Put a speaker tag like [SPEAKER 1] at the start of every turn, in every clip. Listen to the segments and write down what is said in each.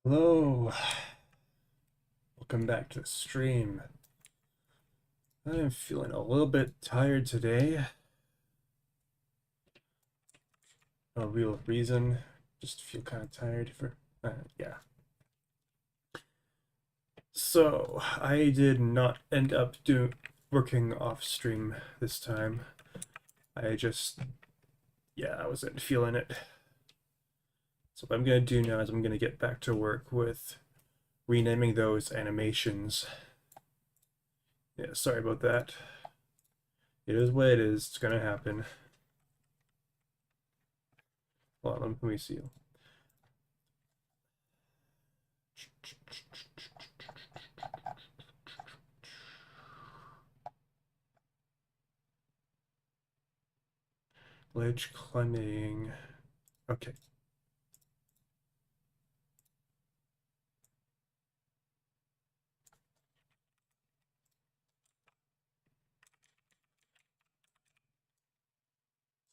[SPEAKER 1] Hello, welcome back to the stream. I'm feeling a little bit tired today. No real reason, just feel kind of tired yeah. So, I did not end up working off stream this time. I just, yeah, I wasn't feeling it. So what I'm gonna do now is I'm gonna get back to work with renaming those animations. Yeah, sorry about that. It is what it is, it's gonna happen. Hold on, let me see. Ledge climbing. Okay.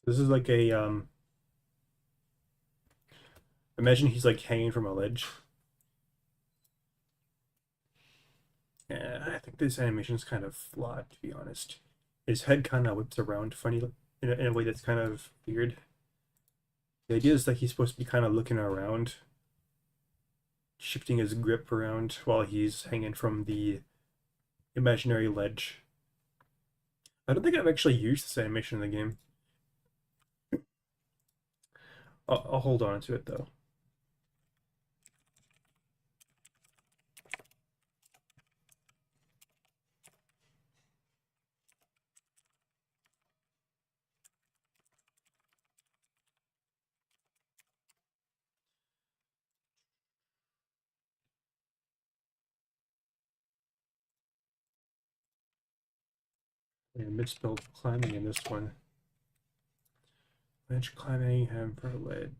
[SPEAKER 1] This is like a imagine he's like hanging from a ledge. Yeah, I think this animation is kind of flawed, to be honest. His head kind of whips around funny in a way that's kind of weird. The idea is that he's supposed to be kind of looking around, shifting his grip around while he's hanging from the imaginary ledge. I don't think I've actually used this animation in the game. I'll hold on to it though. I misspelled climbing in this one. Ledge climbing, him for ledge.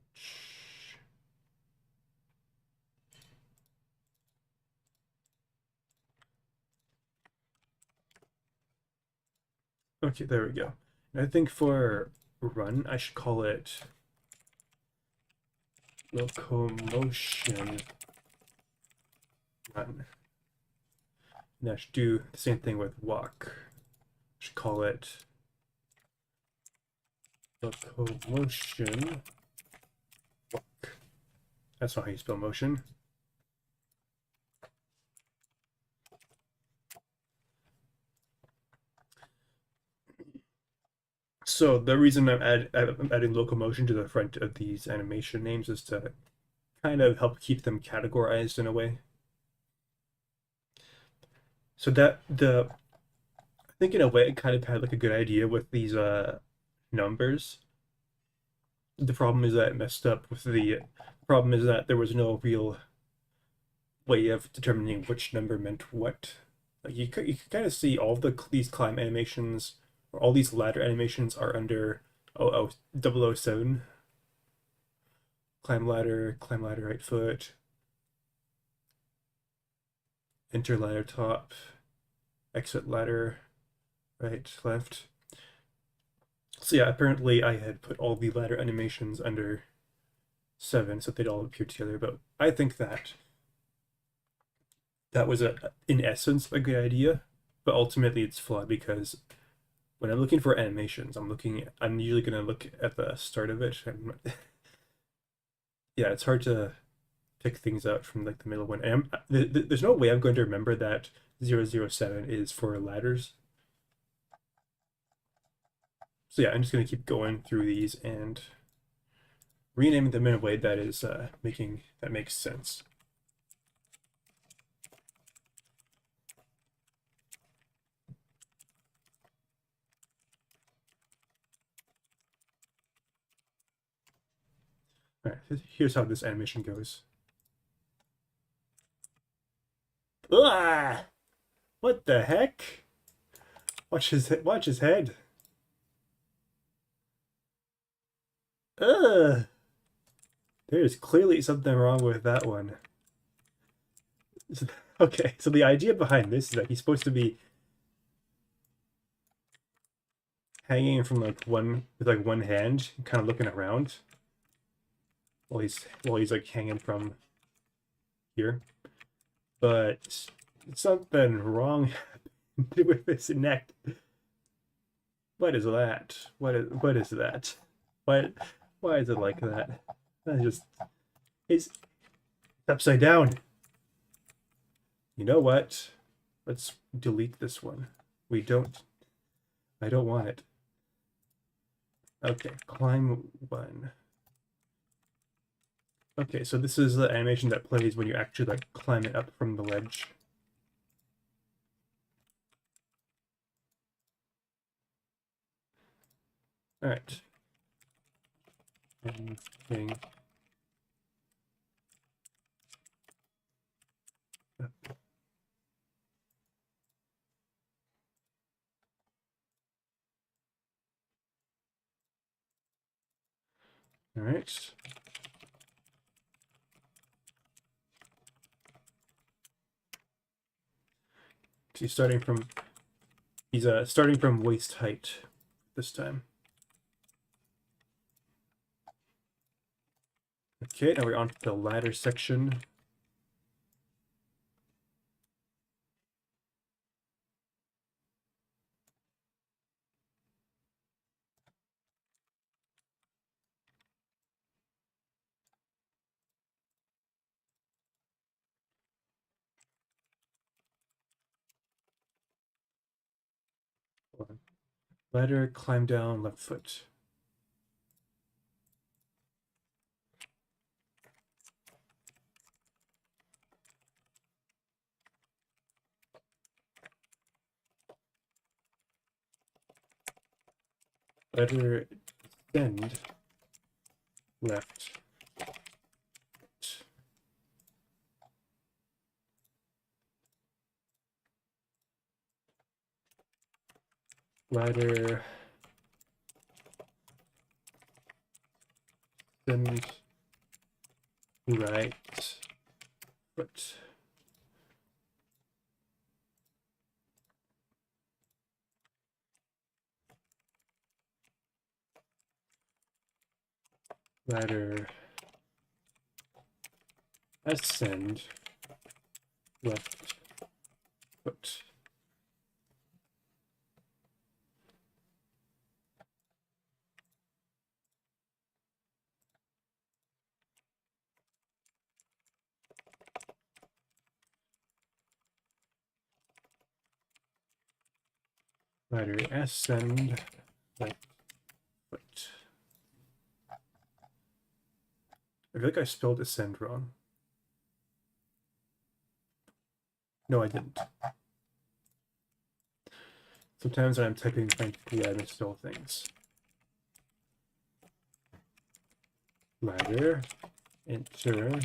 [SPEAKER 1] Okay, there we go. And I think for run, I should call it locomotion run. And I should do the same thing with walk. I should call it locomotion walk. That's not how you spell motion. So the reason I'm adding locomotion to the front of these animation names is to kind of help keep them categorized in a way. So that I think in a way it kind of had like a good idea with these numbers. The problem is that it messed up with the problem is that there was no real way of determining which number meant what. Like you can kind of see all these climb animations or all these ladder animations are under 007. Climb ladder right foot, enter ladder top, exit ladder right left. So yeah, apparently I had put all the ladder animations under 7 so they'd all appear together, but I think that was in essence a good idea, but ultimately it's flawed because when I'm looking for animations, I'm usually gonna look at the start of it. Yeah, it's hard to pick things out from like the middle one. And there's no way I'm going to remember that 007 is for ladders. So yeah, I'm just gonna keep going through these and renaming them in a way that is that makes sense. All right, here's how this animation goes. Ah! What the heck? Watch his head. Ugh. There's clearly something wrong with that one. Okay, so the idea behind this is that he's supposed to be hanging from like one hand, kind of looking around while he's like hanging from here, but something wrong with this neck. What is that? What is that? Why is it like that? That just it's upside down. You know what? Let's delete this one. We don't. I don't want it. Okay, climb one. Okay, so this is the animation that plays when you actually like climb it up from the ledge. All right. Anything. All right. He's starting from waist height this time. Okay, now we're on to the ladder section. Ladder, climb down, left foot. Ladder, descend, left. Ladder, descend, right foot. Ladder, ascend, left foot. Ladder, ascend, left foot. I feel like I spelled ascend wrong. No, I didn't. Sometimes when I'm typing frantically, I misspell things. Ladder, enter,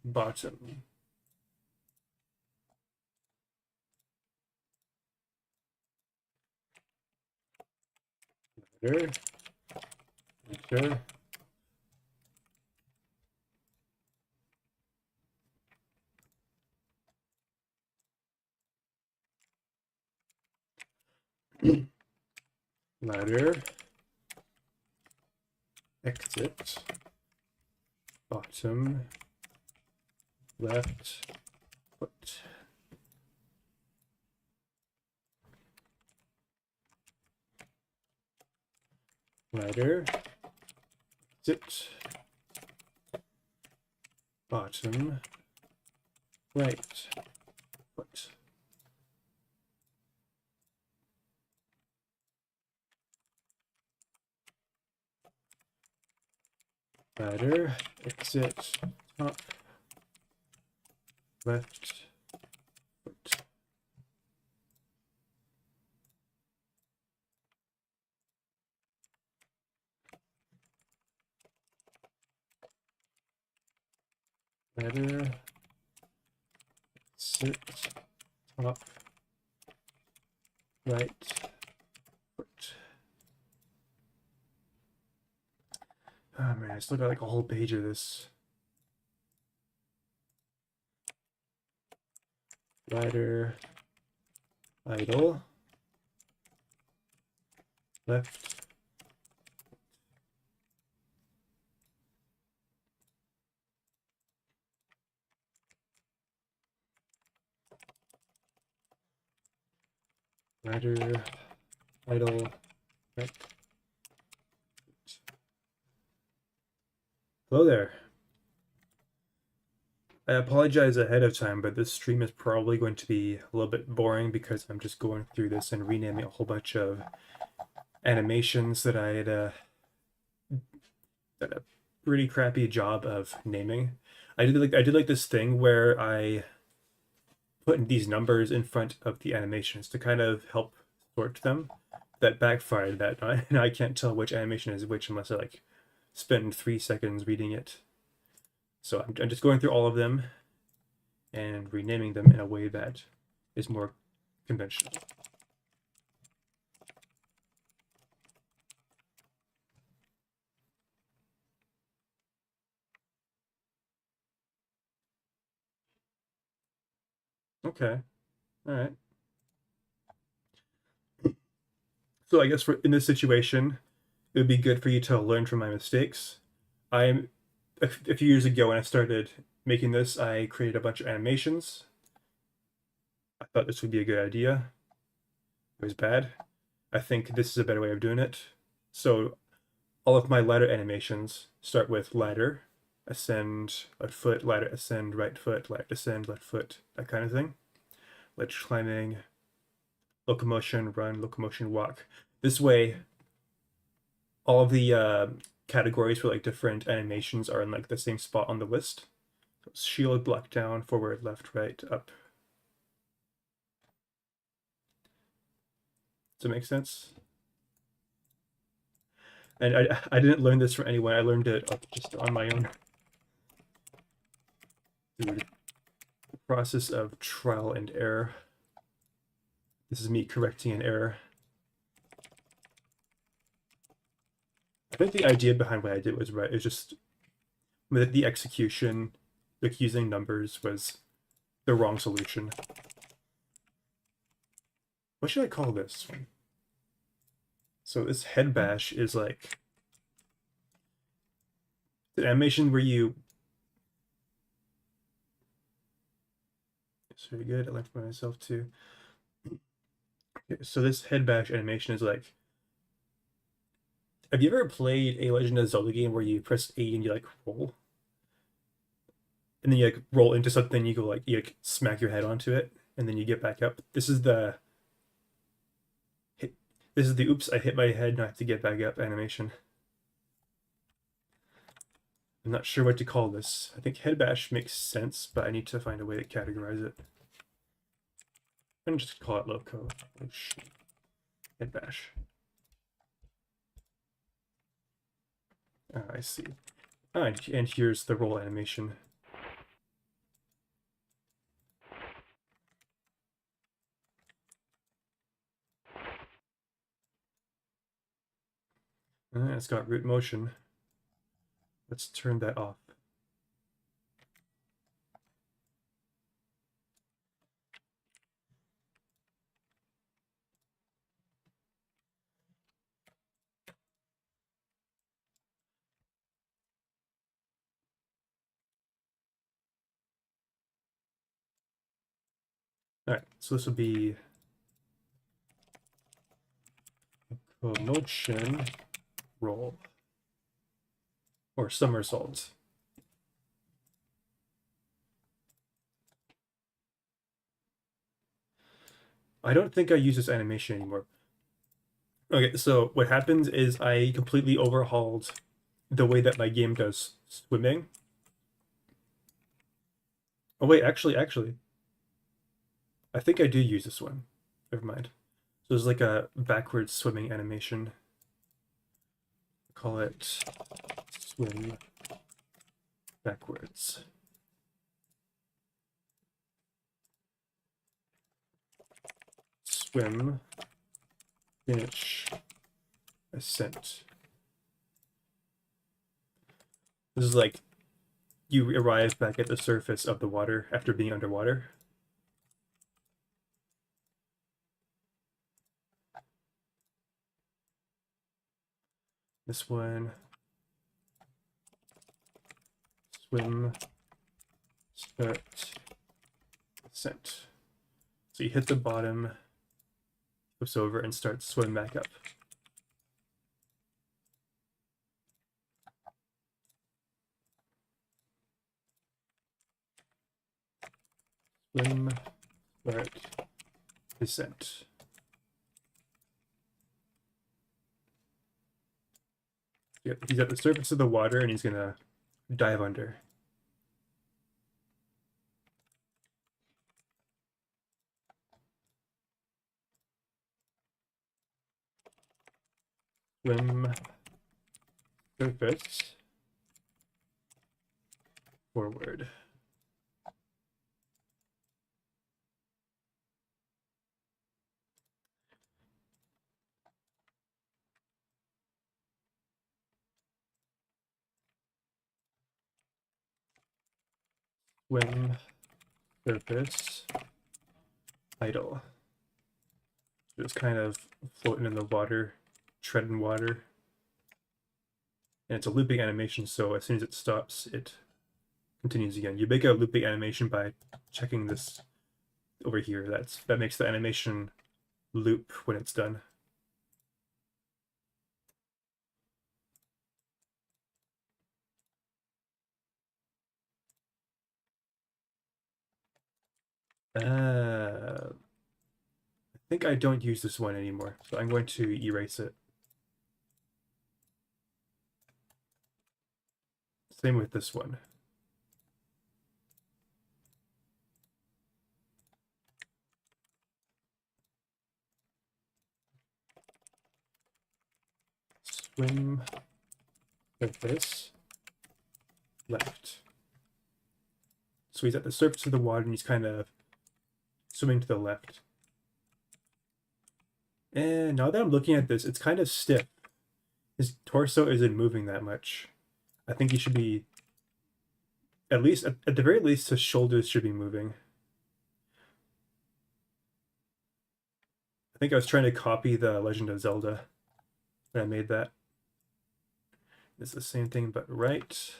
[SPEAKER 1] bottom. Ladder, enter. Ladder, exit, bottom, left foot. Ladder, exit, bottom, right foot. Ladder, exit, top, left foot. Ladder, exit, top, right foot. Oh man, I still got like a whole page of this. Ladder, idle, left. Rider, idle, right. Hello there. I apologize ahead of time, but this stream is probably going to be a little bit boring because I'm just going through this and renaming a whole bunch of animations that I had done a pretty crappy job of naming. I did like this thing where I put these numbers in front of the animations to kind of help sort them. That backfired. That I can't tell which animation is which unless I like spend 3 seconds reading it. So I'm just going through all of them and renaming them in a way that is more conventional. Okay, all right. So I guess in this situation, it would be good for you to learn from my mistakes. I'm a few years ago when I started making this, I created a bunch of animations. I thought this would be a good idea. It was bad. I think this is a better way of doing it. So all of my ladder animations start with ladder, ascend, left foot, ladder, ascend, right foot, ladder, ascend, left foot, that kind of thing. Ledge climbing, locomotion, run, locomotion, walk. This way, all of the categories for like different animations are in like the same spot on the list. So shield, block down, forward, left, right, up. Does it make sense? And I didn't learn this from anyone. I learned it just on my own through the process of trial and error. This is me correcting an error. I think the idea behind what I did was right. It's just the execution, like using numbers, was the wrong solution. What should I call this one? So this head bash is like the animation where you. It's very good. I learned from myself too. Okay, so this head bash animation is like. Have you ever played a Legend of Zelda game where you press A and you like roll, and then you like roll into something, you go like you like smack your head onto it, and then you get back up. This is the oops, I hit my head and I have to get back up animation. I'm not sure what to call this. I think head bash makes sense, but I need to find a way to categorize it. I'm just call it loco. Oh, shit. Head bash. I see. And here's the roll animation. It's got root motion. Let's turn that off. All right, so this will be motion roll or somersault. I don't think I use this animation anymore. Okay, so what happens is I completely overhauled the way that my game does swimming. Oh wait, actually, I think I do use this one. Never mind. So there's like a backwards swimming animation. Call it swim backwards. Swim, finish, ascent. This is like you arrive back at the surface of the water after being underwater. This one, swim, start, ascent. So you hit the bottom, flips over and starts swimming back up. Swim, start, descent. Yep, he's at the surface of the water and he's gonna dive under. Swim, surface, forward. Swim, surface, idle. Just kind of floating in the water, treading water. And it's a looping animation, so as soon as it stops, it continues again. You make a looping animation by checking this over here. That makes the animation loop when it's done. I think I don't use this one anymore, so I'm going to erase it. Same with this one. Swim, surface, left. So he's at the surface of the water and he's kind of swimming to the left. And now that I'm looking at this, it's kind of stiff. His torso isn't moving that much. I think he should be, at least, at the very least, his shoulders should be moving. I think I was trying to copy the Legend of Zelda when I made that. It's the same thing, but right.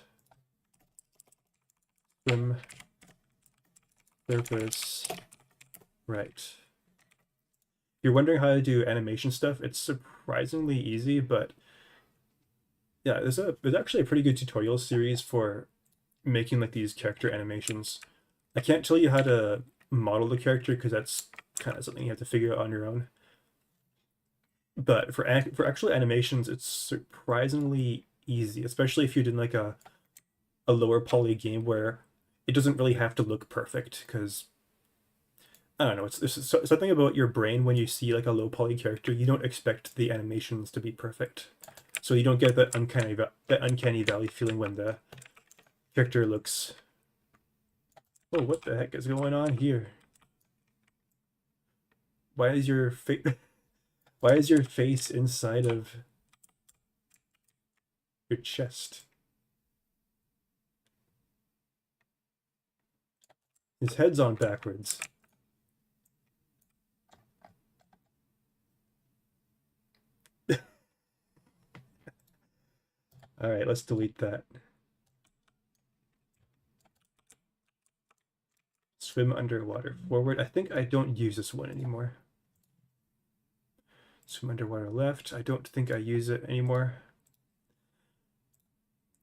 [SPEAKER 1] Swim, surface, right. If you're wondering how to do animation stuff, it's surprisingly easy, but yeah, there's actually a pretty good tutorial series for making like these character animations. I can't tell you how to model the character because that's kind of something you have to figure out on your own. But for actual animations, it's surprisingly easy, especially if you did like a lower poly game where it doesn't really have to look perfect because I don't know, it's something about your brain when you see like a low poly character, you don't expect the animations to be perfect. So you don't get that uncanny valley feeling when the character looks. Oh, what the heck is going on here? Why is your face why is your face inside of your chest? His head's on backwards. All right, let's delete that. Swim underwater forward. I think I don't use this one anymore. Swim underwater left. I don't think I use it anymore.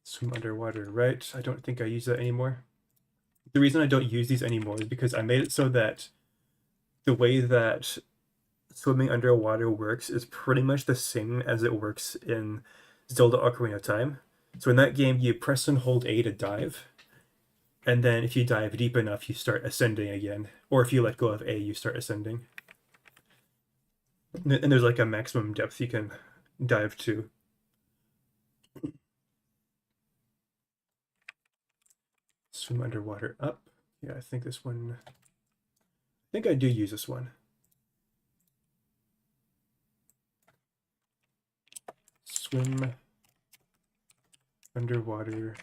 [SPEAKER 1] Swim underwater right. I don't think I use that anymore. The reason I don't use these anymore is because I made it so that the way that swimming underwater works is pretty much the same as it works in Zelda Ocarina of Time. So in that game, you press and hold A to dive. And then if you dive deep enough, you start ascending again. Or if you let go of A, you start ascending. And there's like a maximum depth you can dive to. Swim underwater up. Yeah, I think this one. I think I do use this one. Swim underwater.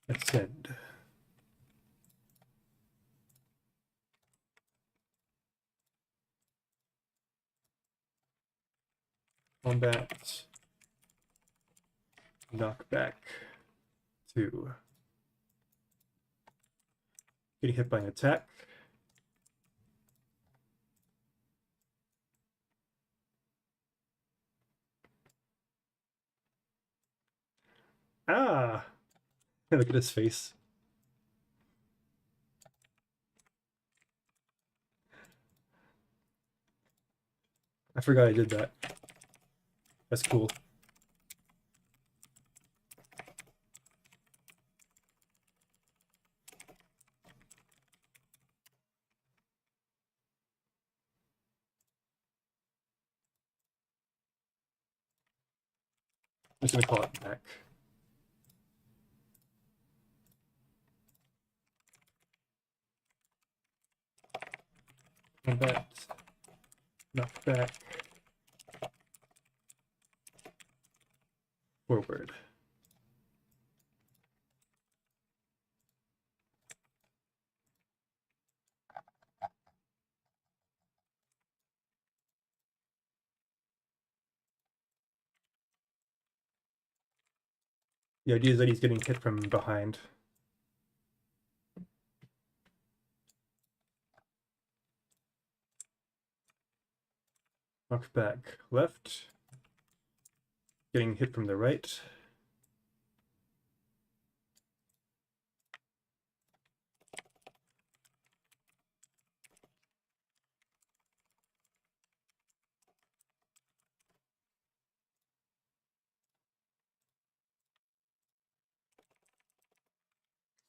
[SPEAKER 1] Ascend. Combat. Knockback. 2. Getting hit by an attack. Ah! Look at his face. I forgot I did that. That's cool. I'm just gonna call it back. Combat. Knock back. Forward. The idea is that he's getting hit from behind. Knock back left. Getting hit from the right.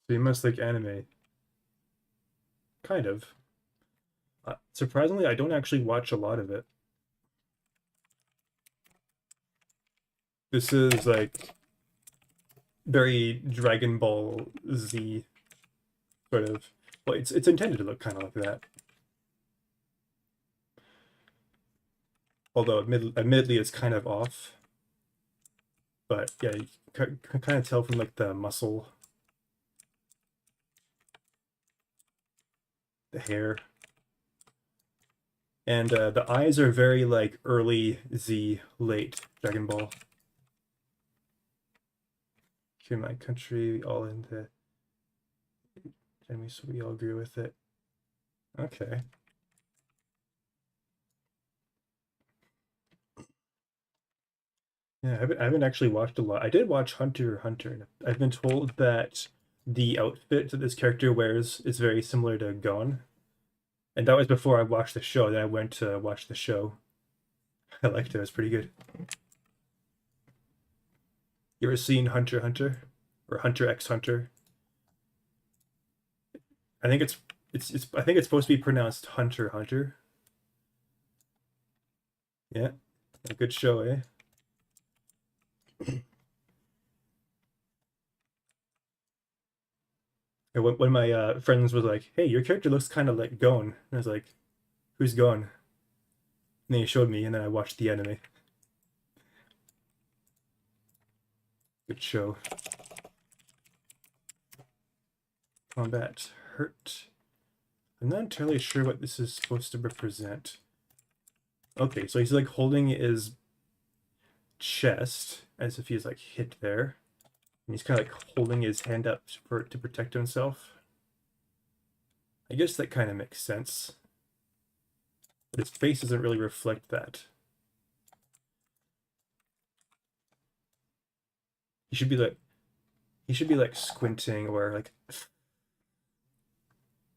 [SPEAKER 1] So he must like anime. Kind of. Surprisingly, I don't actually watch a lot of it. This is like very Dragon Ball Z sort of. Well, it's intended to look kind of like that. Although admittedly, it's kind of off. But yeah, you can kind of tell from like the muscle, the hair, and the eyes are very like early Z, late Dragon Ball. Here, my country, all in the enemy, so we all agree with it. Okay. Yeah, I haven't actually watched a lot. I did watch Hunter x Hunter. I've been told that the outfit that this character wears is very similar to Gon. And that was before I watched the show. Then I went to watch the show. I liked it. It was pretty good. You ever seen Hunter x Hunter? Or Hunter x Hunter? I think it's I think it's supposed to be pronounced Hunter x Hunter. Yeah. A good show, eh? And when my friends was like, "Hey, your character looks kind of like Gon," and I was like, "Who's Gon?" And then he showed me, and then I watched the anime. Good show. Combat hurt. I'm not entirely sure what this is supposed to represent. Okay, so he's like holding his chest as if he's like hit there. And he's kind of like holding his hand up for to protect himself. I guess that kind of makes sense. But his face doesn't really reflect that. He should be like squinting or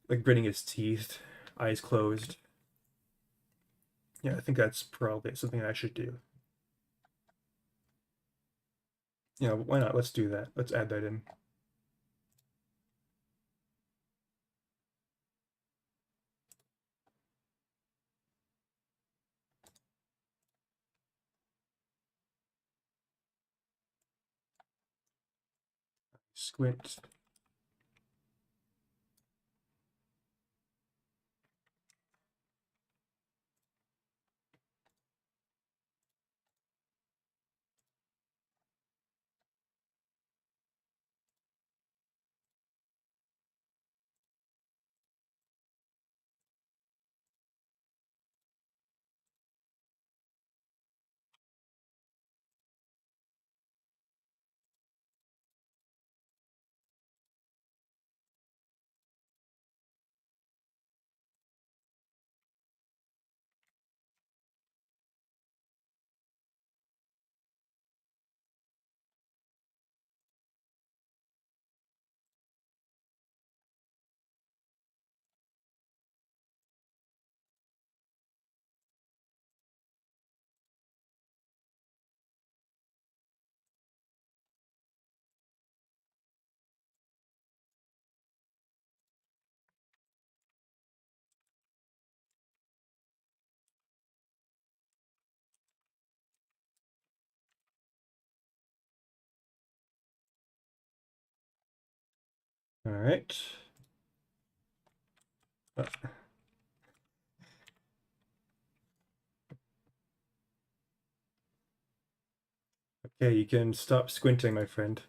[SPEAKER 1] like gritting his teeth, eyes closed. Yeah, I think that's probably something I should do. Yeah, why not? Let's do that. Let's add that in. Squint. All right. Okay, you can stop squinting, my friend.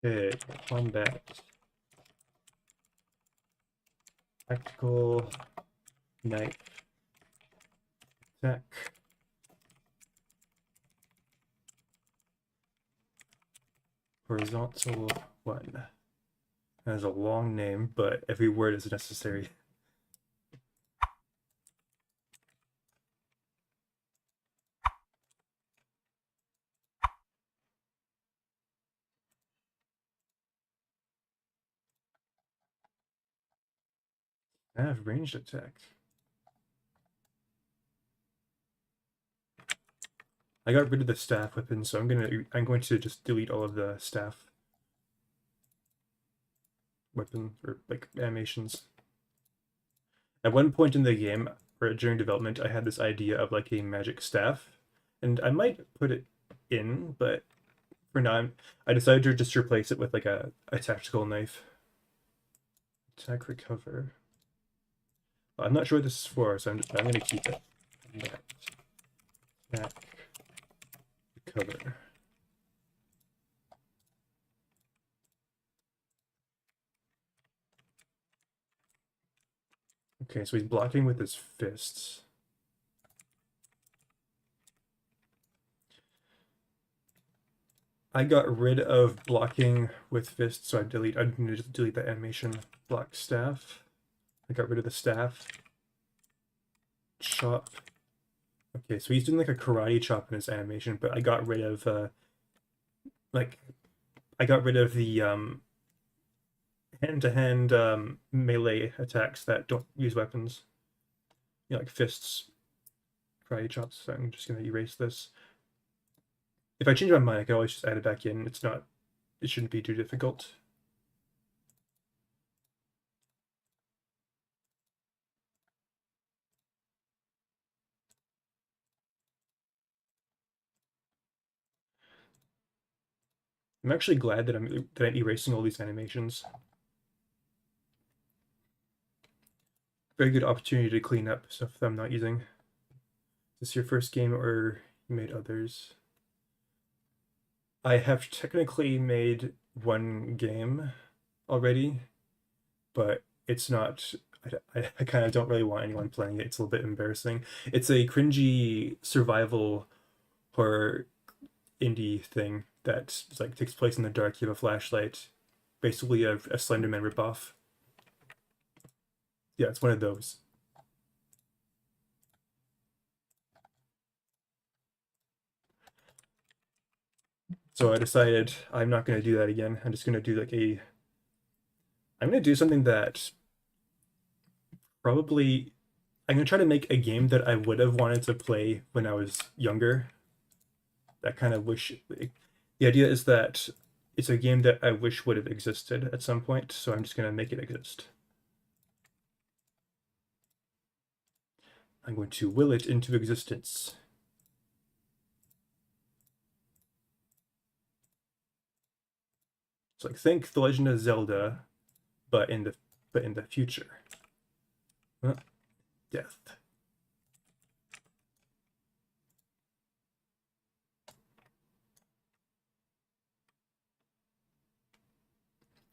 [SPEAKER 1] Okay, combat. Tactical knife attack. Horizontal one. That has a long name, but every word is necessary. I have ranged attack. I got rid of the staff weapon, so I'm going to just delete all of the staff weapon or like animations. At one point in the game, or during development, I had this idea of like a magic staff, and I might put it in, but for now, I decided to just replace it with like a tactical knife. Attack recover. I'm not sure what this is for, so I'm going to keep it. Attack recover. Okay, so he's blocking with his fists. I got rid of blocking with fists, so I'm going to just delete the animation. Block staff. I got rid of the staff. Chop. Okay, so he's doing like a karate chop in his animation, but I got rid of like I got rid of the hand-to-hand melee attacks that don't use weapons. You know, like fists, karate chops. So I'm just gonna erase this. If I change my mind, I can always just add it back in. It shouldn't be too difficult. I'm actually glad that I'm erasing all these animations. Very good opportunity to clean up stuff that I'm not using. Is this your first game or you made others? I have technically made one game already, but it's not. I kind of don't really want anyone playing it. It's a little bit embarrassing. It's a cringy survival horror indie thing that like takes place in the dark. You have a flashlight, basically a Slenderman ripoff. Yeah, it's one of those. So I decided I'm not going to do that again. I'm just going to do like a. I'm going to do something that probably. I'm going to try to make a game that I would have wanted to play when I was younger. That kind of wish. The idea is that it's a game that I wish would have existed at some point, so I'm just going to make it exist. I'm going to will it into existence. It's like think The Legend of Zelda, but in the future. Death.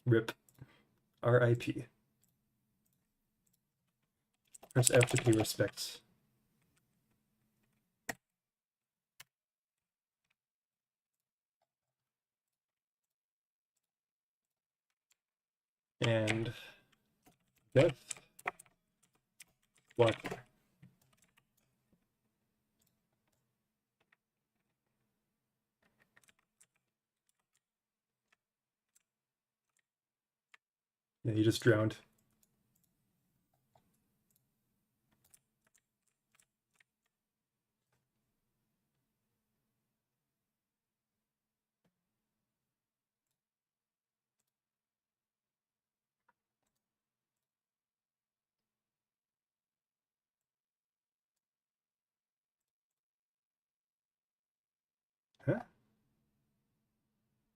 [SPEAKER 1] Rip. R.I.P. Press F to pay respects. And death. What? Yeah, he just drowned. Huh?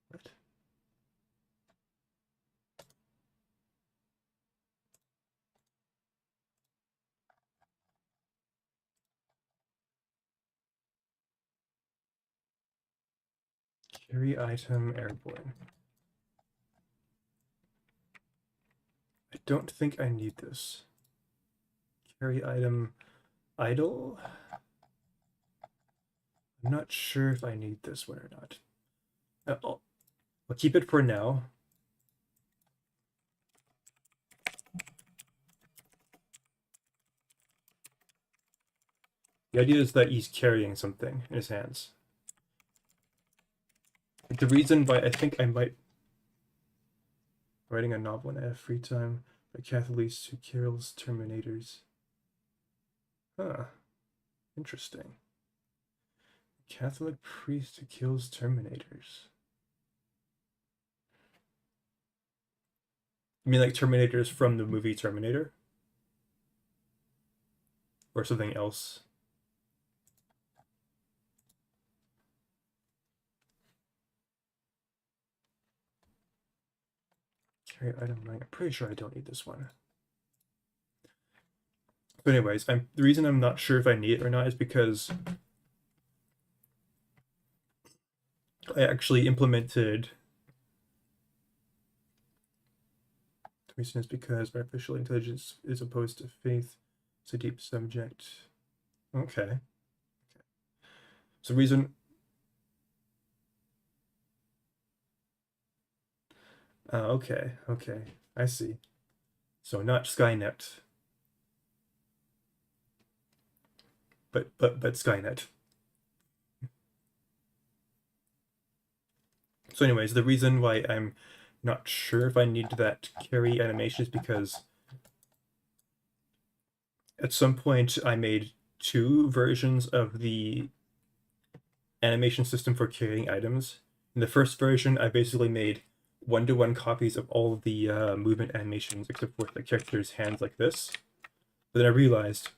[SPEAKER 1] What? Carry item airborne. I don't think I need this. Carry item idle? I'm not sure if I need this one or not. I'll keep it for now. The idea is that he's carrying something in his hands. The reason why I think I might writing a novel when I have free time by Catholics who kills Terminators. Huh. Interesting. Catholic priest who kills Terminators. You mean like Terminators from the movie Terminator? Or something else? Carry item 9. I'm pretty sure I don't need this one. But anyways, the reason I'm not sure if I need it or not is because I actually implemented. The reason is because artificial intelligence is opposed to faith. It's a deep subject. Okay. So reason. Okay. Okay. I see. So not Skynet, but Skynet. So anyways, the reason why I'm not sure if I need that carry animation is because at some point I made two versions of the animation system for carrying items. In the first version, I basically made one-to-one copies of all of the movement animations except for the character's hands like this. But then I realized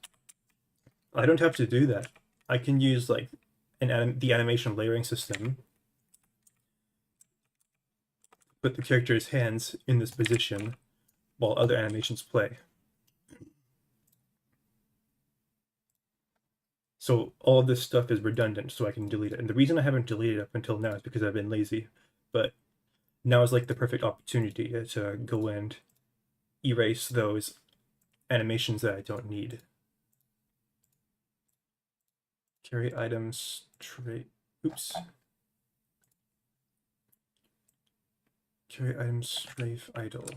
[SPEAKER 1] I don't have to do that. I can use like the animation layering system, put the character's hands in this position while other animations play. So all of this stuff is redundant, so I can delete it. And the reason I haven't deleted it up until now is because I've been lazy. But now is like the perfect opportunity to go and erase those animations that I don't need. Carry items, tray. Oops. Carry items, strafe, idle.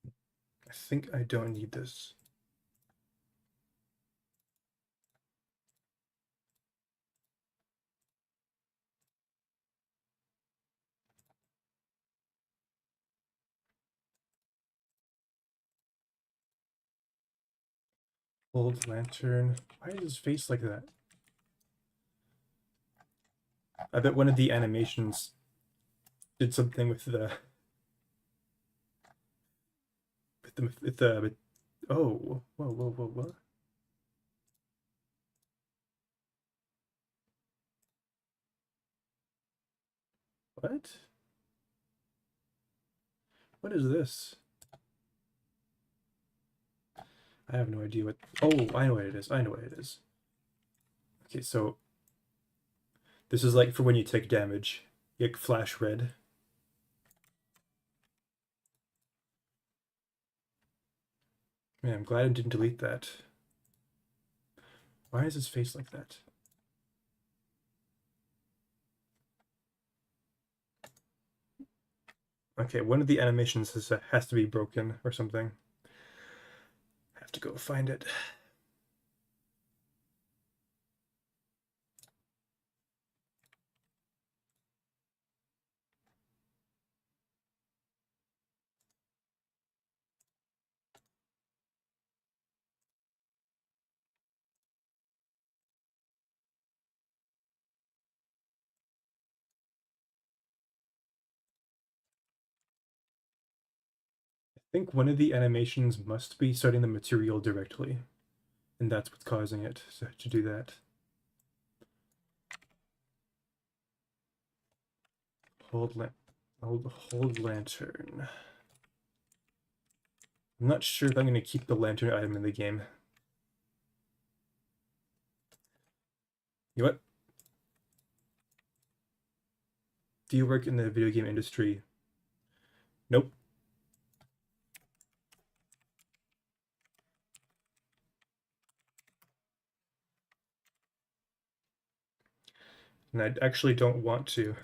[SPEAKER 1] I think I don't need this. Old lantern. Why is his face like that? I bet one of the animations did something with the with oh, whoa. What? What is this? I have no idea what. Oh, I know what it is. I know what it is. Okay, so this is like for when you take damage. You like flash red. Man, I'm glad I didn't delete that. Why is his face like that? Okay, one of the animations has to be broken or something. I have to go find it. think one of the animations must be starting the material directly, and that's what's causing it to do that. Hold lantern. I'm not sure if I'm going to keep the lantern item in the game. You know what? Do you work in the video game industry? Nope. And I actually don't want to.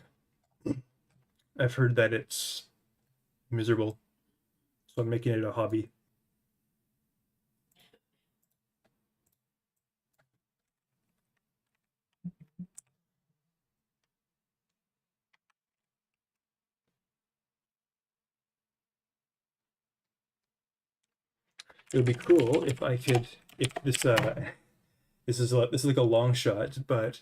[SPEAKER 1] I've heard that it's miserable, so I'm making it a hobby. It would be cool if I could, if this is like a long shot, but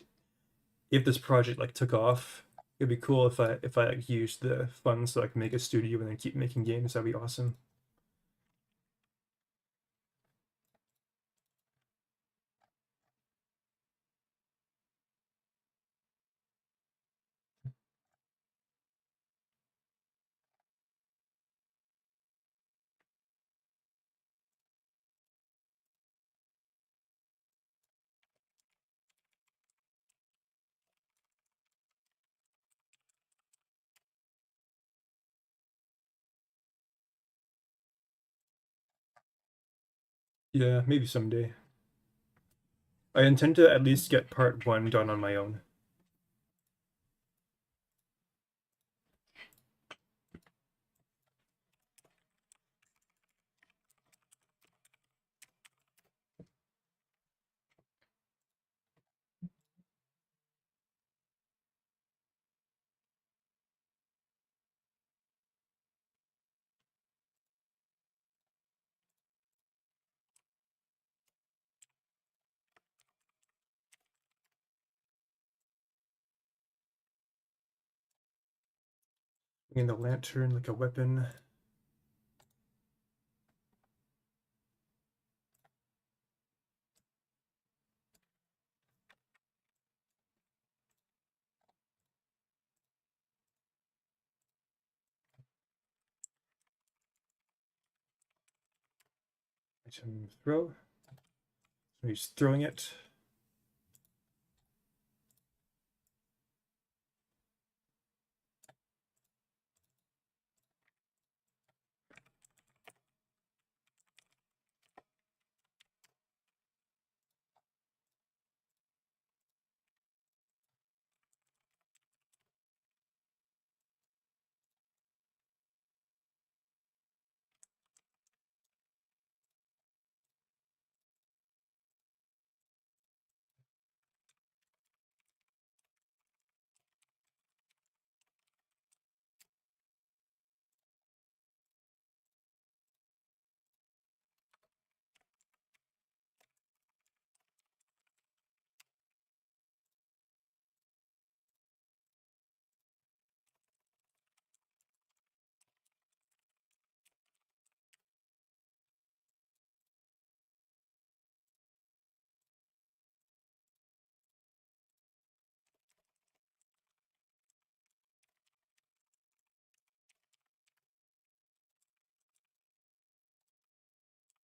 [SPEAKER 1] if this project like took off, it'd be cool if I like, used the funds so I can make a studio and then keep making games. That'd be awesome. Yeah, maybe someday. I intend to at least get part one done on my own. In the lantern like a weapon. Item throw. So he's throwing it.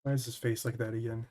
[SPEAKER 1] Why is his face like that again?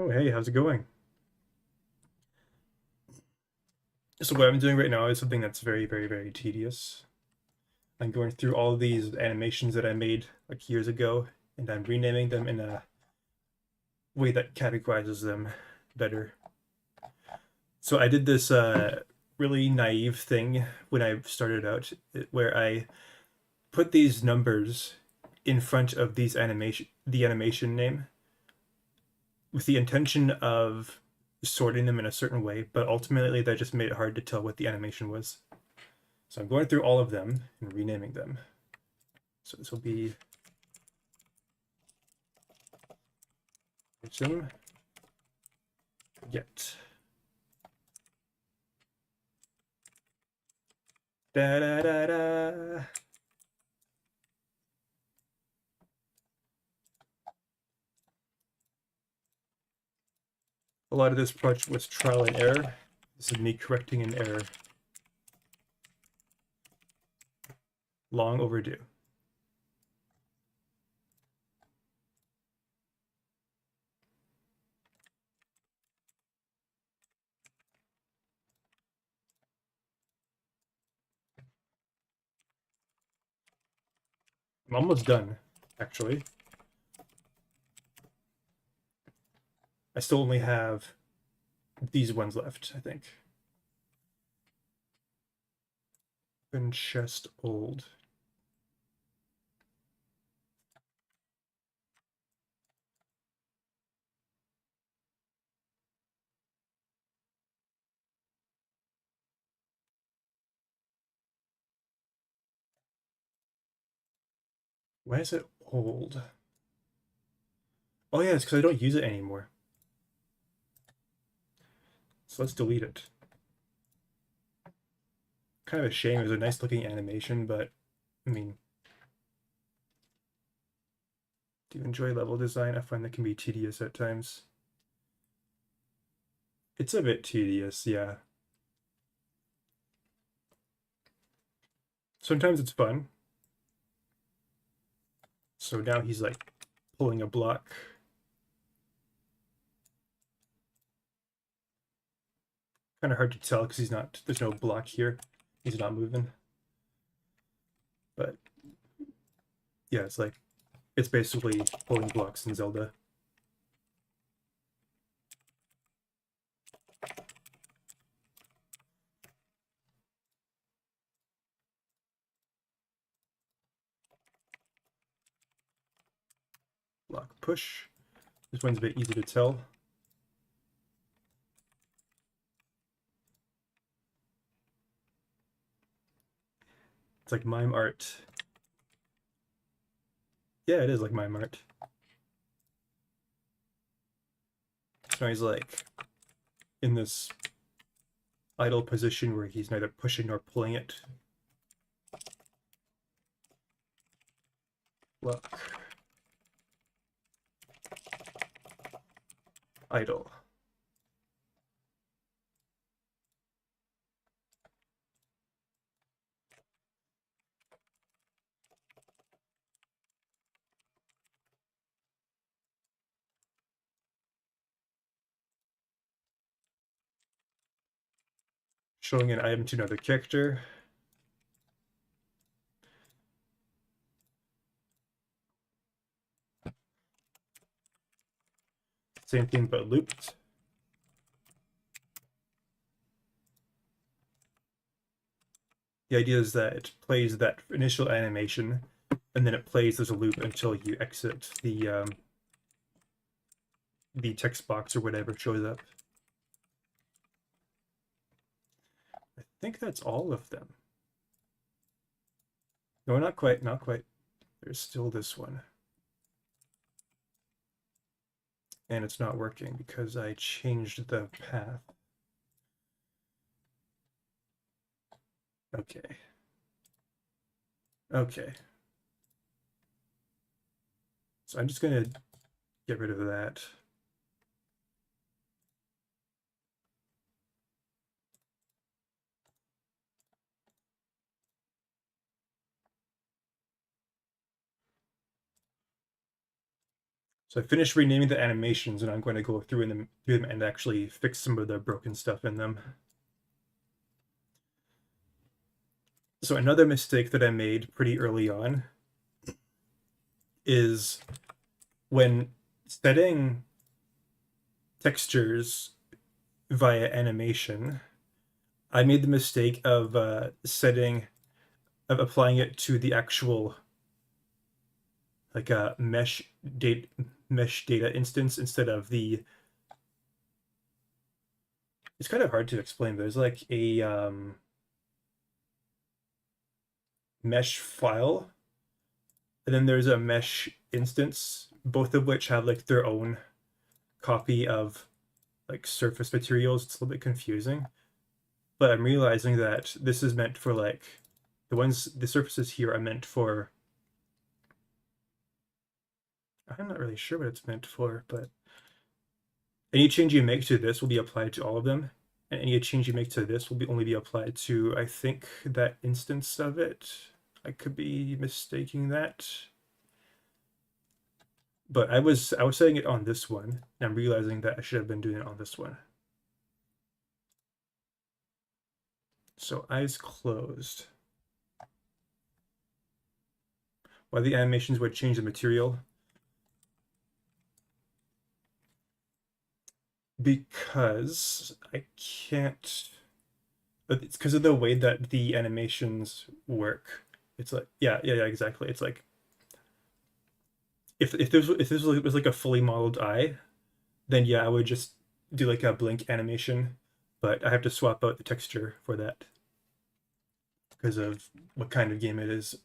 [SPEAKER 1] Oh, hey, how's it going? So what I'm doing right now is something that's very, very, very tedious. I'm going through all of these animations that I made like years ago, and I'm renaming them in a way that categorizes them better. So I did this really naive thing when I started out, where I put these numbers in front of the animation name, with the intention of sorting them in a certain way, but ultimately that just made it hard to tell what the animation was. So I'm going through all of them and renaming them. So this will be item get. Da da da da. A lot of this project was trial and error. This is me correcting an error. Long overdue. I'm almost done, actually. I still only have these ones left, I think. Open chest old. Why is it old? Oh yeah, it's because I don't use it anymore. So let's delete it. Kind of a shame. It was a nice looking animation, but I mean, do you enjoy level design? I find that can be tedious at times. It's a bit tedious, yeah. Sometimes it's fun. So now he's like pulling a block. Kind of hard to tell because there's no block here. He's not moving. But yeah, it's basically pulling blocks in Zelda. Block push. This one's a bit easy to tell. It's like mime art. Yeah, it is like mime art. So he's like in this idle position where he's neither pushing nor pulling it. Block. Idle. Showing an item to another character. Same thing but looped. The idea is that it plays that initial animation and then it plays as a loop until you exit the text box or whatever shows up. I think that's all of them. No, not quite, not quite. There's still this one. And it's not working because I changed the path. Okay. Okay. So I'm just gonna get rid of that. So I finished renaming the animations, and I'm going to go through them and actually fix some of the broken stuff in them. So another mistake that I made pretty early on is when setting textures via animation, I made the mistake of applying it to the actual like a mesh data instance instead of the. It's kind of hard to explain, but there's like a mesh file, and then there's a mesh instance, both of which have like their own copy of like surface materials. It's a little bit confusing, but I'm realizing that this is meant for like the surfaces here are meant for. I'm not really sure what it's meant for, but any change you make to this will be applied to all of them, and any change you make to this will only be applied to, I think, that instance of it. I could be mistaking that, but I was setting it on this one, and I'm realizing that I should have been doing it on this one. So eyes closed. Why the animations would change the material? Because I can't. It's because of the way that the animations work. It's like yeah, exactly. It's like if this was like a fully modeled eye, then yeah, I would just do like a blink animation, but I have to swap out the texture for that because of what kind of game it is.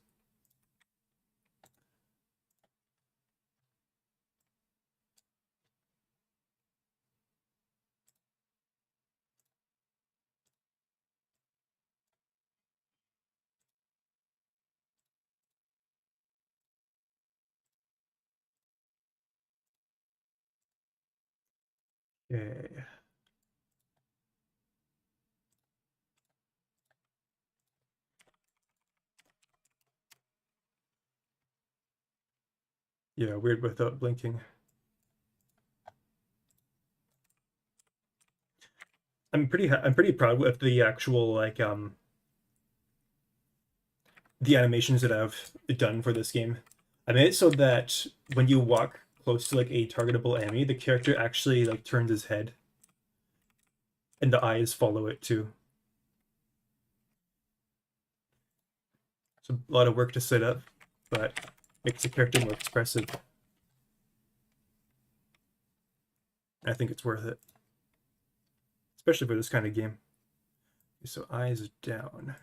[SPEAKER 1] Okay. Yeah, weird without blinking. I'm pretty proud with the actual like the animations that I've done for this game. I made it so that when you walk close to like a targetable enemy, the character actually like turns his head and the eyes follow it too. It's a lot of work to set up, but makes the character more expressive. I think it's worth it, especially for this kind of game. So eyes down.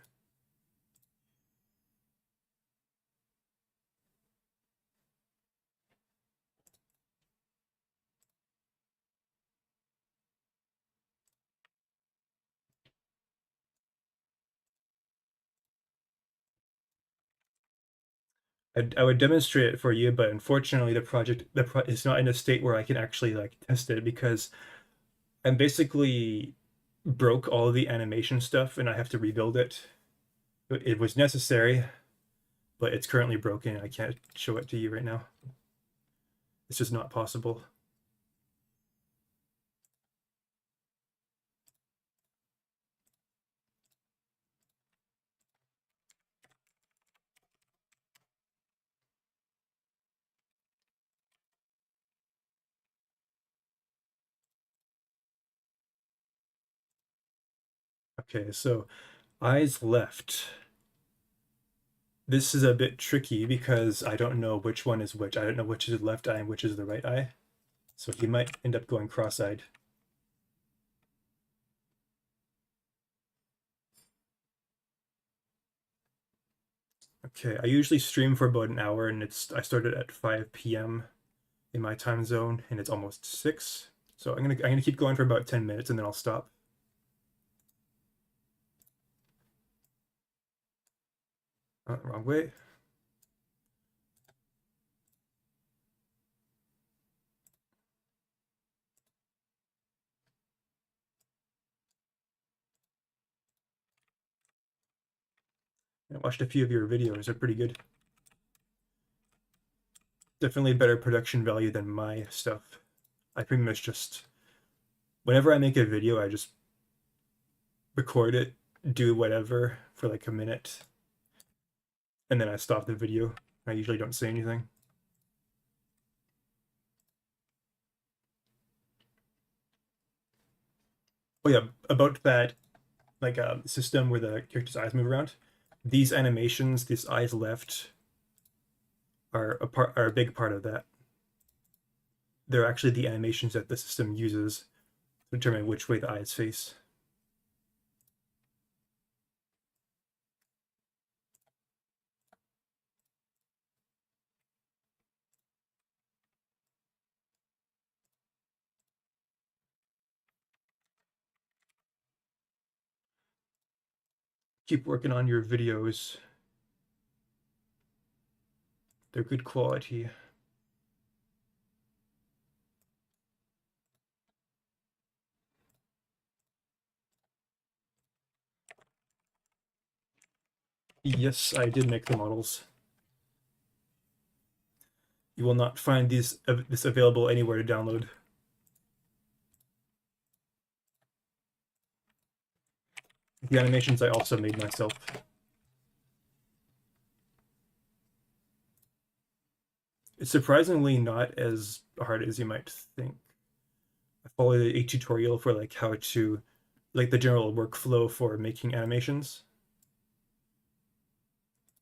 [SPEAKER 1] I would demonstrate it for you, but unfortunately, is not in a state where I can actually like test it because I'm basically broke all of the animation stuff and I have to rebuild it. It was necessary, but it's currently broken. I can't show it to you right now. It's just not possible. Okay, so eyes left. This is a bit tricky because I don't know which one is which. I don't know which is the left eye and which is the right eye. So he might end up going cross-eyed. Okay, I usually stream for about an hour and I started at 5 p.m. in my time zone and it's almost 6. So I'm gonna keep going for about 10 minutes and then I'll stop. Wrong way. I watched a few of your videos. They're pretty good. Definitely better production value than my stuff. I pretty much just, whenever I make a video, I just record it, do whatever for like a minute, and then I stop the video. I usually don't say anything. Oh yeah, about that like system where the character's eyes move around. These animations, these eyes left, are a big part of that. They're actually the animations that the system uses to determine which way the eyes face. Keep working on your videos. They're good quality. Yes, I did make the models. You will not find this available anywhere to download. The animations I also made myself. It's surprisingly not as hard as you might think. I followed a tutorial for like how to, like the general workflow for making animations.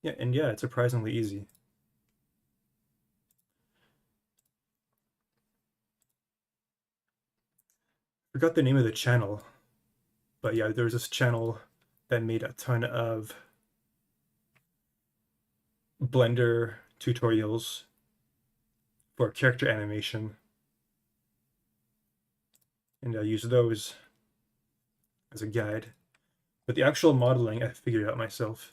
[SPEAKER 1] Yeah, and yeah, it's surprisingly easy. Forgot the name of the channel, but yeah, there was this channel that made a ton of Blender tutorials for character animation, and I use those as a guide. But the actual modeling, I figured out myself.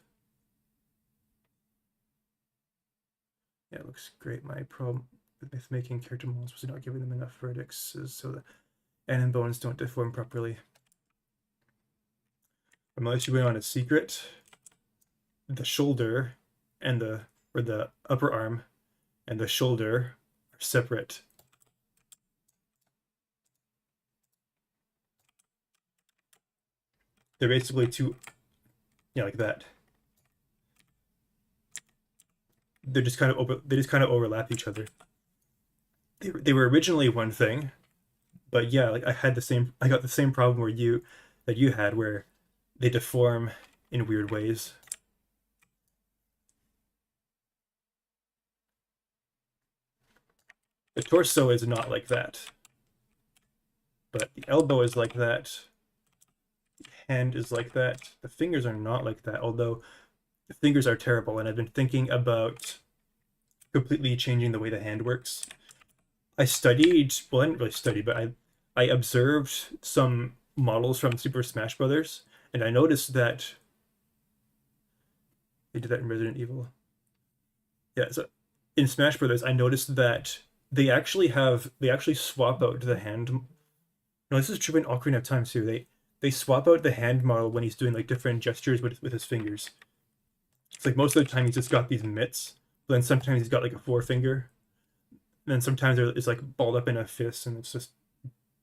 [SPEAKER 1] Yeah, it looks great. My problem with making character models was not giving them enough vertices so the anim bones don't deform properly. I'm going to on a secret. The shoulder and the upper arm and the shoulder are separate. They're basically two, yeah, like that. They're just kind of they just kind of overlap each other. They were originally one thing, but yeah, like I got the same problem where you had where they deform in weird ways. The torso is not like that, but the elbow is like that. The hand is like that. The fingers are not like that, although the fingers are terrible, and I've been thinking about completely changing the way the hand works. I studied, well, I didn't really study, but I observed some models from Super Smash Brothers, and I noticed that they did that in Resident Evil. Yeah, so in Smash Brothers, I noticed that they actually swap out the hand. No, this is true in Ocarina of Time too. They swap out the hand model when he's doing like different gestures with his fingers. It's like most of the time he's just got these mitts, but then sometimes he's got like a forefinger. And then sometimes it's like balled up in a fist and it's just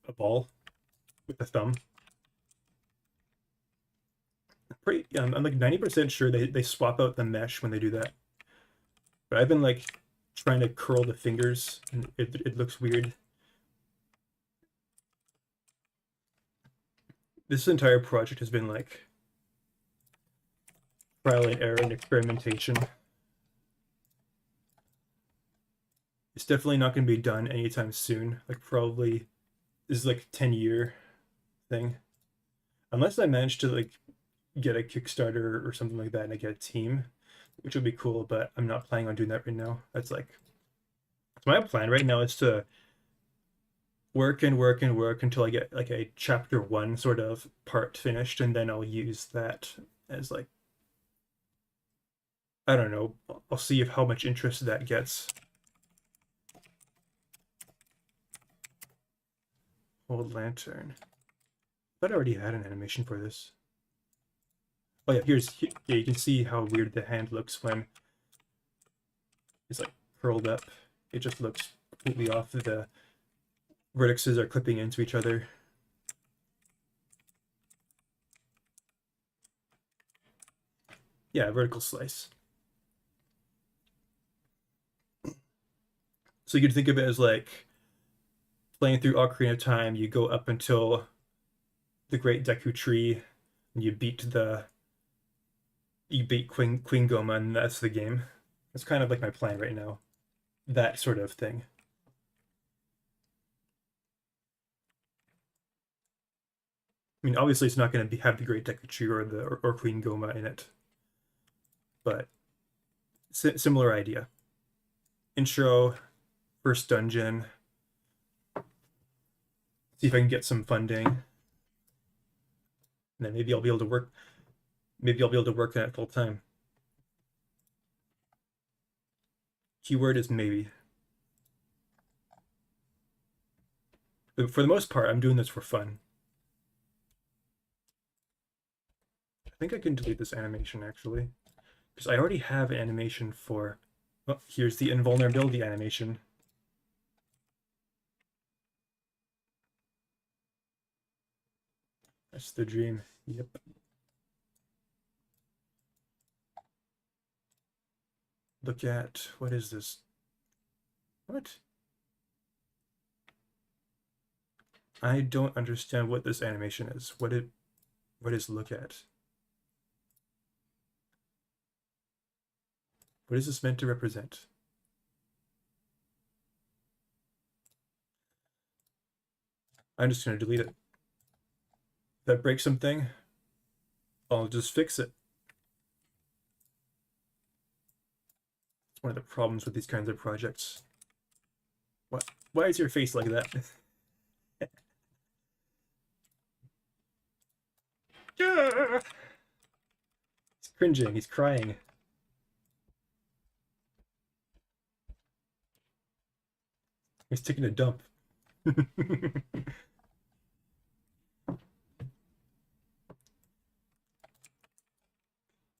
[SPEAKER 1] a ball with a thumb. I'm like 90% sure they swap out the mesh when they do that. But I've been like trying to curl the fingers and it looks weird. This entire project has been like trial and error and experimentation. It's definitely not going to be done anytime soon. Like probably this is like 10-year thing. Unless I manage to like get a Kickstarter or something like that and I get a team, which would be cool, but I'm not planning on doing that right now. That's my plan right now is to work and work and work until I get like a chapter 1 sort of part finished, and then I'll use that as like, I don't know, I'll see how much interest that gets. Old lantern. I thought I already had an animation for this. Oh yeah, yeah, you can see how weird the hand looks when it's like curled up. it just looks completely off. The vertices are clipping into each other. Yeah, vertical slice. So you could think of it as like playing through Ocarina of Time. You go up until the Great Deku Tree, and you beat Queen Goma, and that's the game. That's kind of like my plan right now. That sort of thing. I mean, obviously, it's not going to have the Great Deku Tree or Queen Goma in it, but similar idea. Intro, first dungeon. See if I can get some funding, and then maybe I'll be able to work. Maybe I'll be able to work on it full time. Keyword is maybe. But for the most part, I'm doing this for fun. I think I can delete this animation actually, because I already have an animation for. Oh, here's the invulnerability animation. That's the dream. Yep. Look at, what is this? What? I don't understand what this animation is. What is look at? What is this meant to represent? I'm just gonna delete it. If that breaks something, I'll just fix it. It's one of the problems with these kinds of projects. What? Why is your face like that? He's cringing. He's crying. He's taking a dump.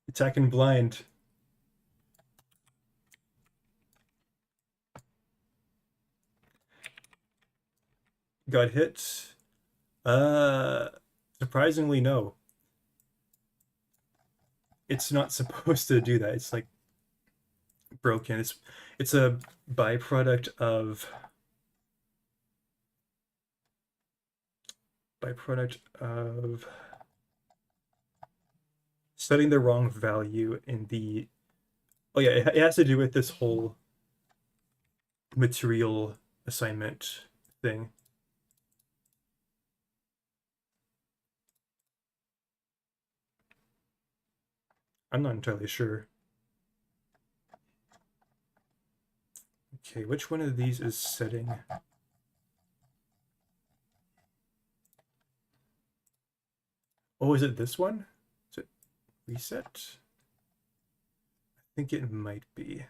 [SPEAKER 1] Attacking blind. Got hit. Surprisingly, no. It's not supposed to do that. It's like broken. It's a byproduct of setting the wrong value in the. Oh yeah, it has to do with this whole material assignment thing. I'm not entirely sure. Okay, which one of these is setting? Oh, is it this one? Is it reset? I think it might be.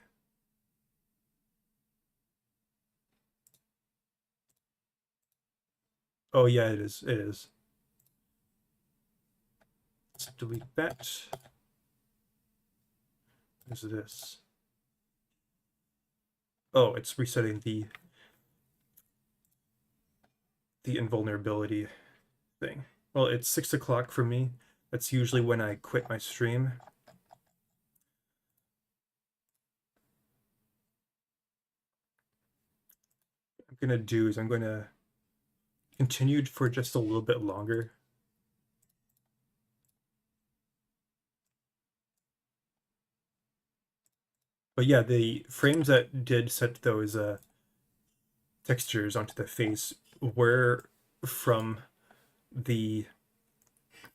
[SPEAKER 1] Oh yeah, it is. It is. Let's delete that. What is this? Oh, it's resetting the invulnerability thing. Well, it's 6 o'clock for me. That's usually when I quit my stream. What I'm gonna do is I'm gonna continue for just a little bit longer. But yeah, the frames that did set those textures onto the face were from the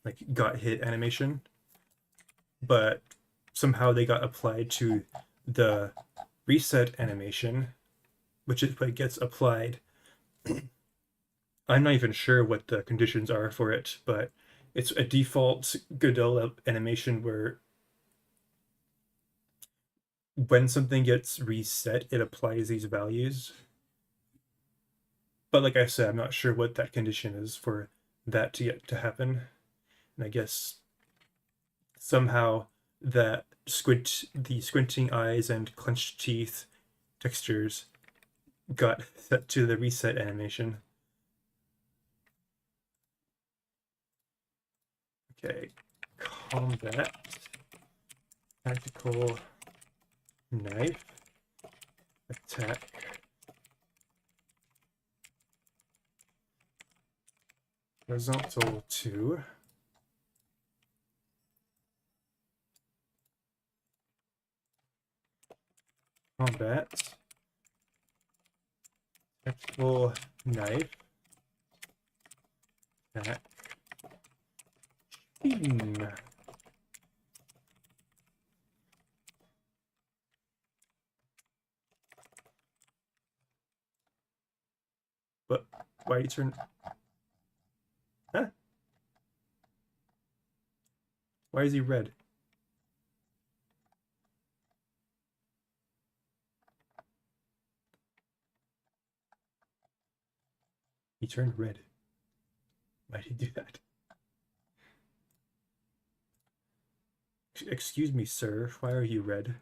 [SPEAKER 1] like got hit animation, but somehow they got applied to the reset animation, which is what gets applied. I'm not even sure what the conditions are for it, but it's a default Godot animation where when something gets reset, it applies these values. But like I said, I'm not sure what that condition is for that to happen. And I guess somehow the squinting eyes and clenched teeth textures got set to the reset animation. Okay, combat, tactical, knife, attack, horizontal 2, combat, tactical, knife, attack, beam. But why you turn? Huh? Why is he red? He turned red. Why did he do that? Excuse me, sir. Why are you red?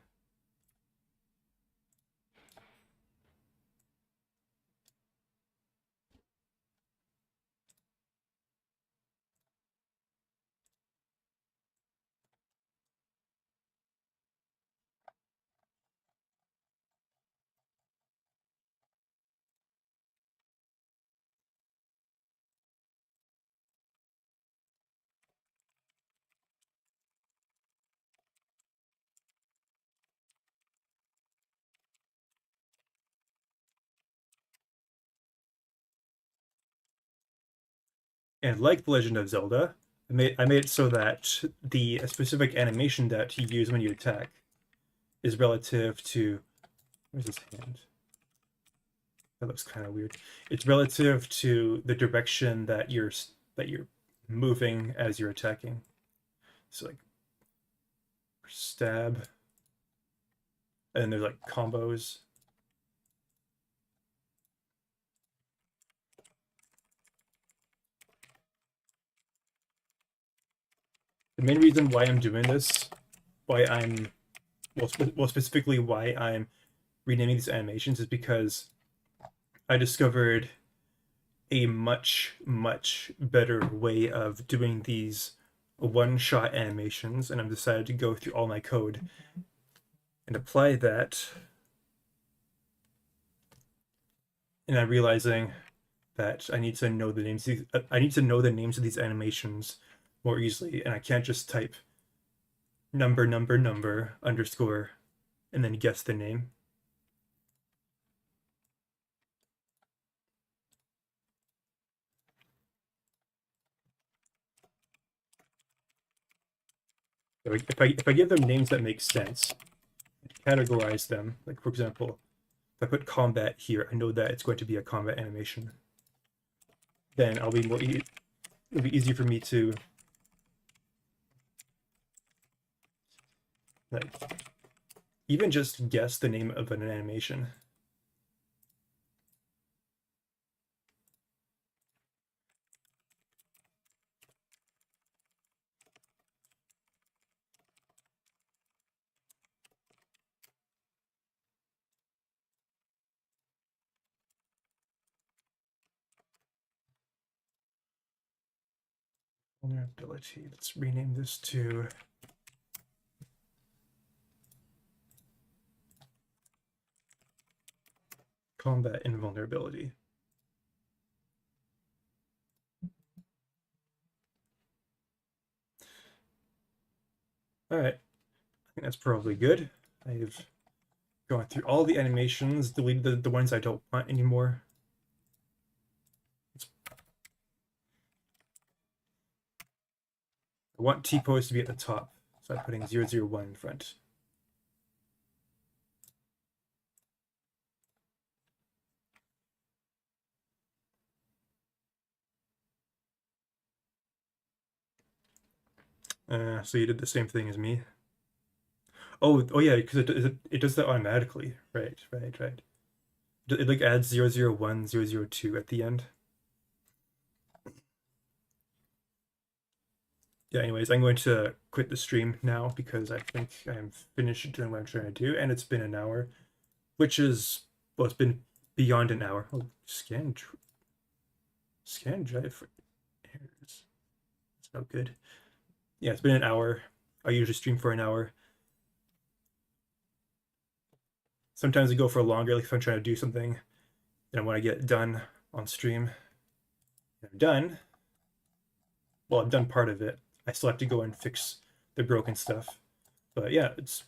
[SPEAKER 1] And like The Legend of Zelda, I made it so that the specific animation that you use when you attack is relative to, where's his hand? That looks kind of weird. It's relative to the direction that you're moving as you're attacking. So like stab, and there's like combos. The main reason why I'm doing this, why I'm well specifically why I'm renaming these animations is because I discovered a much better way of doing these one-shot animations, and I've decided to go through all my code and apply that. And I'm realizing that I need to know the names. I need to know the names of these animations more easily, and I can't just type number underscore and then guess the name. So if I give them names that make sense, categorize them. Like for example, if I put combat here, I know that it's going to be a combat animation. Then I'll be more. It'll be easy for me to like even just guess the name of an animation. Vulnerability. Let's rename this to combat invulnerability. All right, I think that's probably good. I've gone through all the animations, deleted the ones I don't want anymore. I want T-pose to be at the top, so I'm putting 001 in front. So you did the same thing as me. Oh yeah, because it does that automatically. Right. It like adds 001, 002 at the end. Yeah, anyways, I'm going to quit the stream now because I think I'm finished doing what I'm trying to do, and it's been an hour, which is, well, it's been beyond an hour. Oh, scan drive for errors. It's not good. Yeah, it's been an hour. I usually stream for an hour. Sometimes I go for longer, like if I'm trying to do something, and I want to get it done on stream. And I'm done. Well, I've done part of it. I still have to go and fix the broken stuff. But yeah, it's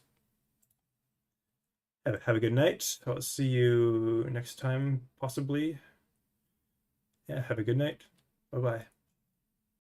[SPEAKER 1] have a good night. I'll see you next time, possibly. Yeah, have a good night. Bye bye.